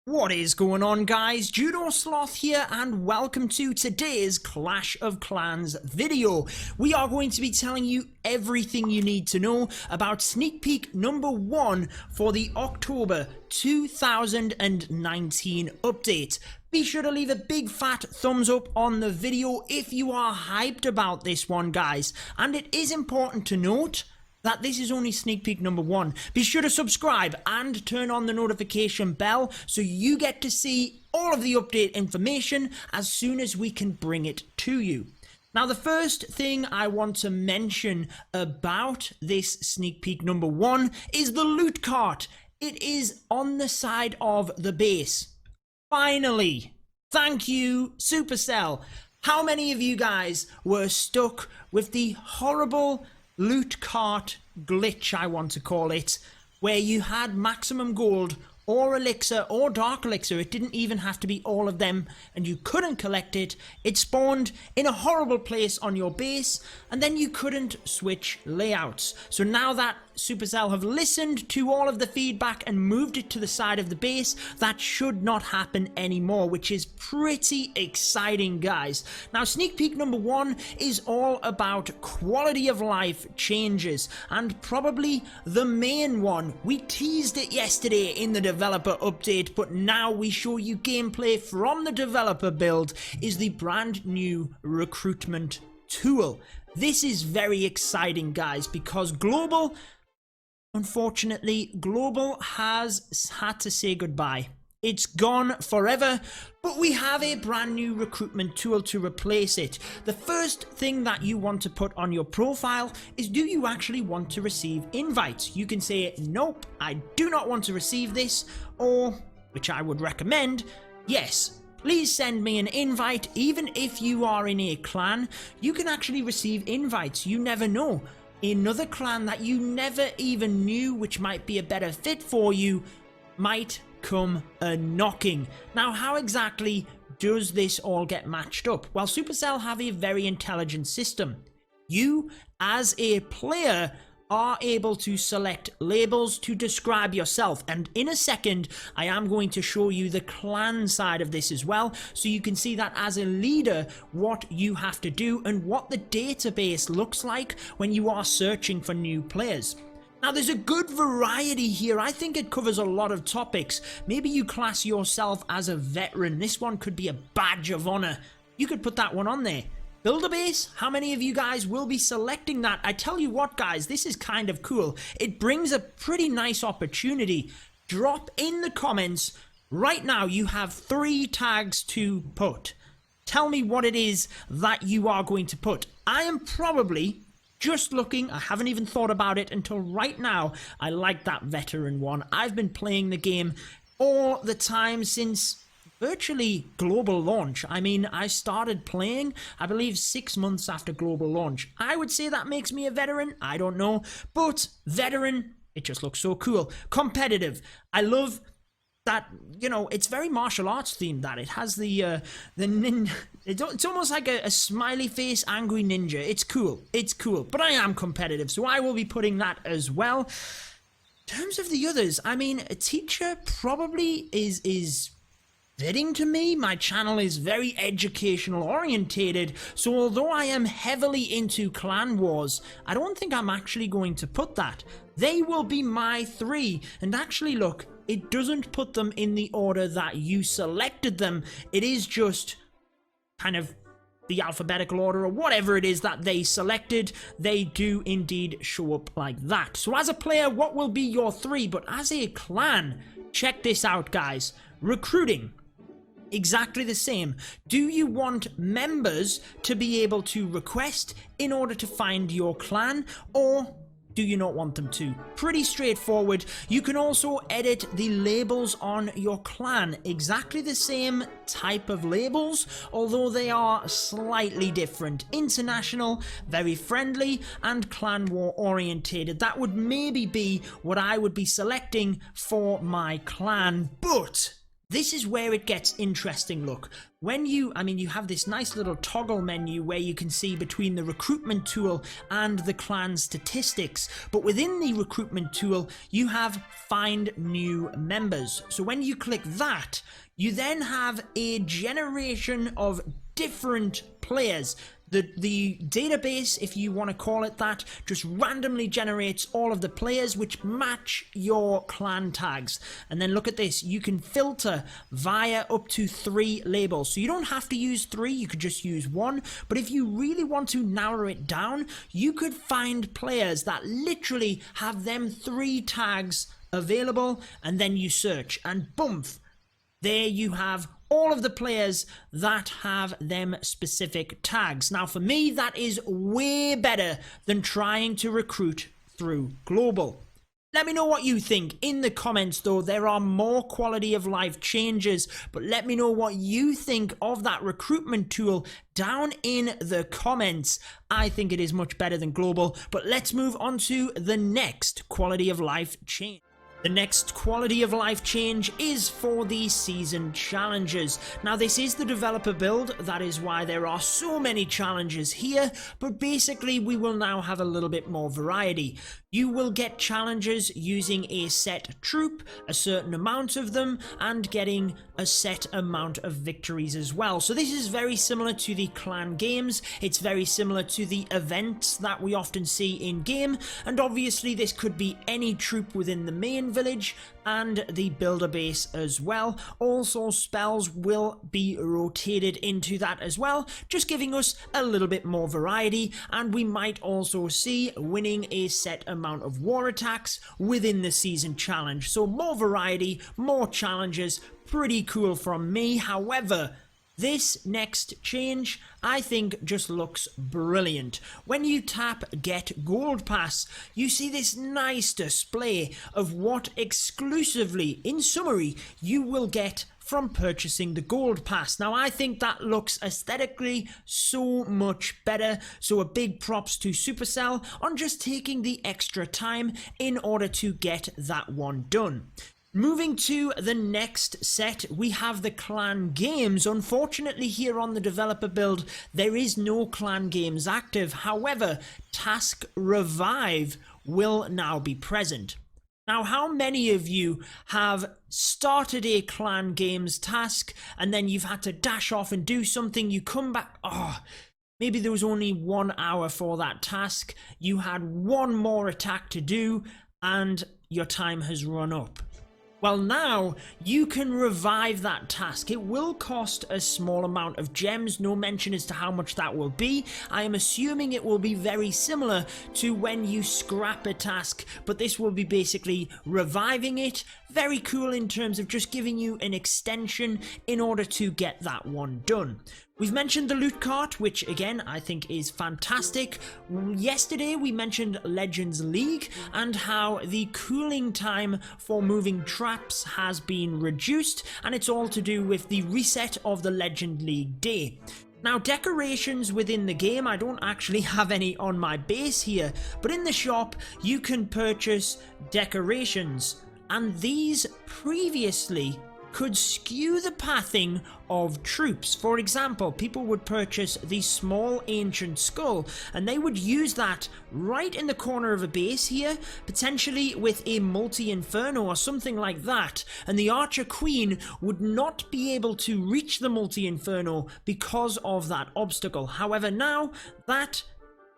What is going on, guys? Judo Sloth here, and welcome to today's Clash of Clans video. We are going to be telling you everything you need to know about sneak peek number 1 for the October 2019 update. Be sure to leave a big fat thumbs up on the video if you are hyped about this one, guys. And it is important to note that this is only sneak peek number 1. Be sure to subscribe and turn on the notification bell so you get to see all of the update information as soon as we can bring it to you. Now, the first thing I want to mention about this sneak peek number 1 is the loot cart. It is on the side of the base. Finally, thank you, Supercell. How many of you guys were stuck with the horrible loot cart glitch, I want to call it, where you had maximum gold or elixir or dark elixir? It didn't even have to be all of them, and you couldn't collect it. It spawned in a horrible place on your base, and then you couldn't switch layouts. So now that Supercell have listened to all of the feedback and moved it to the side of the base, that should not happen anymore, which is pretty exciting, guys. Now, sneak peek number 1 is all about quality of life changes, and probably the main one. We teased it yesterday in the developer update, but now we show you gameplay from the developer build, is the brand new Recruitment Tool. This is very exciting, guys, because unfortunately, Global has had to say goodbye. It's gone forever, but we have a brand new recruitment tool to replace it. The first thing that you want to put on your profile is, do you actually want to receive invites? You can say, nope, I do not want to receive this, or, which I would recommend, yes, please send me an invite. Even if you are in a clan, you can actually receive invites. You never know. Another clan that you never even knew, which might be a better fit for you, might come a-knocking. Now, how exactly does this all get matched up? Well, Supercell have a very intelligent system. You, as a player, are able to select labels to describe yourself, and in a second I am going to show you the clan side of this as well, so you can see that as a leader what you have to do and what the database looks like when you are searching for new players. Now, there's a good variety here. I think it covers a lot of topics. Maybe you class yourself as a veteran. This one could be a badge of honor. You could put that one on there. Build a base? How many of you guys will be selecting that? I tell you what, guys, this is kind of cool. It brings a pretty nice opportunity. Drop in the comments. Right now, you have 3 tags to put. Tell me what it is that you are going to put. I am probably just looking. I haven't even thought about it until right now. I like that veteran one. I've been playing the game all the time since virtually global launch. I mean, I started playing, I believe, 6 months after global launch. I would say that makes me a veteran. I don't know, but veteran, it just looks so cool. Competitive. I love that, you know, it's very martial arts themed, that it has the ninja. It's almost like a smiley face angry ninja. It's cool. It's cool. But I am competitive, so I will be putting that as well. In terms of the others, I mean, a teacher probably is fitting to me. My channel is very educational orientated, so although I am heavily into clan wars, I don't think I'm actually going to put that. They will be my 3, and actually look, it doesn't put them in the order that you selected them. It is just kind of the alphabetical order or whatever it is that they selected. They do indeed show up like that. So as a player, what will be your 3? But as a clan, check this out, guys. Recruiting. Exactly the same. Do you want members to be able to request in order to find your clan, or do you not want them to? Pretty straightforward. You can also edit the labels on your clan. Exactly the same type of labels, although they are slightly different. International, very friendly, and clan war orientated. That would maybe be what I would be selecting for my clan, but This is where it gets interesting. Look, when you have this nice little toggle menu where you can see between the recruitment tool and the clan statistics, but within the recruitment tool you have find new members. So when you click that, you then have a generation of different players. The database, if you want to call it that, just randomly generates all of the players which match your clan tags. And then look at this, you can filter via up to 3 labels. So you don't have to use 3, you could just use 1. But if you really want to narrow it down, you could find players that literally have them 3 tags available, and then you search and boom, there you have all of the players that have them specific tags. Now for me, that is way better than trying to recruit through global. Let me know what you think in the comments though. There are more quality of life changes, but let me know what you think of that recruitment tool down in the comments. I think it is much better than global, but let's move on to the next quality of life change. The next quality of life change is for the season challenges. Now this is the developer build, that is why there are so many challenges here, but basically we will now have a little bit more variety. You will get challenges using a set troop, a certain amount of them, and getting a set amount of victories as well. So this is very similar to the clan games, it's very similar to the events that we often see in game, and obviously this could be any troop within the main village and the builder base as well. Also spells will be rotated into that as well, just giving us a little bit more variety, and we might also see winning a set amount of war attacks within the season challenge. So more variety, more challenges, pretty cool from me. However, this next change, I think, just looks brilliant. When you tap Get Gold Pass, you see this nice display of what exclusively, in summary, you will get from purchasing the Gold Pass. Now, I think that looks aesthetically so much better, so a big props to Supercell on just taking the extra time in order to get that one done. Moving to the next set, we have the clan games. Unfortunately, here on the developer build, there is no clan games active. However, Task Revive will now be present. Now, how many of you have started a clan games task and then you've had to dash off and do something, you come back, maybe there was only 1 hour for that task, you had one more attack to do, and your time has run up. Well, now you can revive that task. It will cost a small amount of gems, no mention as to how much that will be. I am assuming it will be very similar to when you scrap a task, but this will be basically reviving it. Very cool in terms of just giving you an extension in order to get that one done. We've mentioned the loot cart, which again I think is fantastic. Yesterday we mentioned Legends League and how the cooling time for moving traps has been reduced, and it's all to do with the reset of the Legend League day. Now, decorations within the game, I don't actually have any on my base here, but in the shop you can purchase decorations, and these previously could skew the pathing of troops. For example, people would purchase the small ancient skull and they would use that right in the corner of a base here, potentially with a multi-inferno or something like that, and the archer queen would not be able to reach the multi-inferno because of that obstacle. However, now that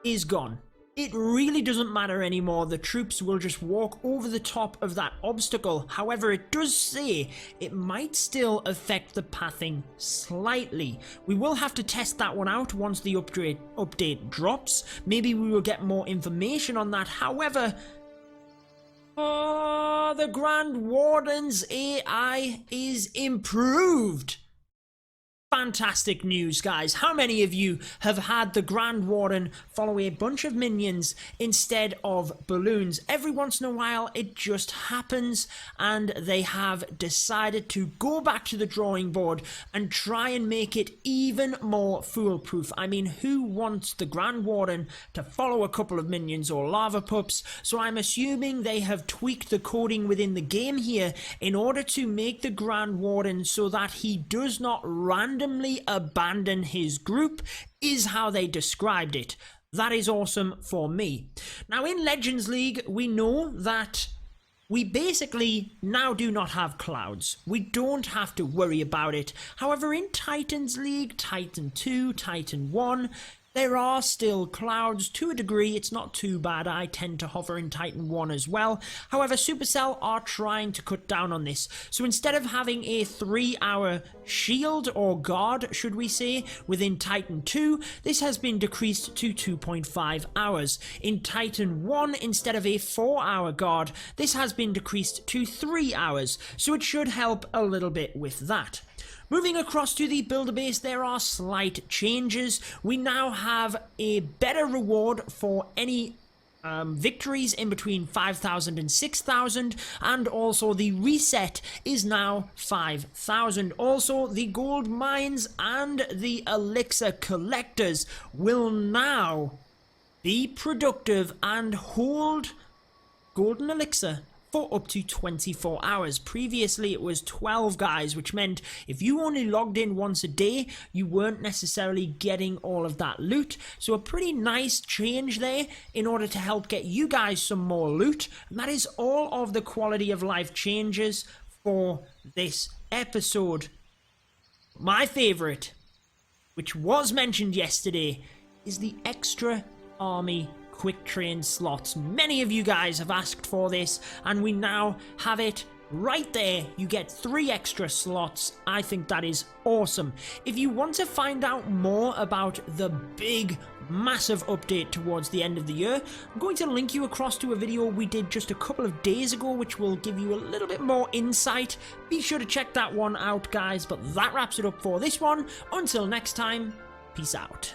is gone. It really doesn't matter anymore, the troops will just walk over the top of that obstacle. However, it does say it might still affect the pathing slightly. We will have to test that one out once the update drops. Maybe we will get more information on that. However, the Grand Warden's AI is improved. fantastic news, guys. How many of you have had the Grand Warden follow a bunch of minions instead of balloons? Every once in a while it just happens, and they have decided to go back to the drawing board and try and make it even more foolproof. I mean, who wants the Grand Warden to follow a couple of minions or lava pups? So I'm assuming they have tweaked the coding within the game here in order to make the Grand Warden so that he does not randomly abandon his group, is how they described it. That is awesome for me. Now in Legends League, we know that we basically now do not have clouds. We don't have to worry about it. However, in Titans League, Titan 2, Titan 1, there are still clouds to a degree. It's not too bad. I tend to hover in Titan 1 as well. However, Supercell are trying to cut down on this. So instead of having a 3-hour shield or guard, should we say, within Titan 2, this has been decreased to 2.5 hours. In Titan 1, instead of a 4-hour guard, this has been decreased to 3 hours. So it should help a little bit with that. Moving across to the builder base, there are slight changes. We now have a better reward for any victories in between 5,000 and 6,000, and also the reset is now 5,000. Also, the gold mines and the elixir collectors will now be productive and hold golden elixir for up to 24 hours. Previously it was 12, guys, which meant if you only logged in once a day, you weren't necessarily getting all of that loot. So a pretty nice change there in order to help get you guys some more loot. And that is all of the quality of life changes for this episode. My favorite, which was mentioned yesterday, is the extra army quick train slots. Many of you guys have asked for this, and we now have it right there. You get 3 extra slots. I think that is awesome. If you want to find out more about the big massive update towards the end of the year, I'm going to link you across to a video we did just a couple of days ago, which will give you a little bit more insight. Be sure to check that one out, guys. But that wraps it up for this one. Until next time, peace out.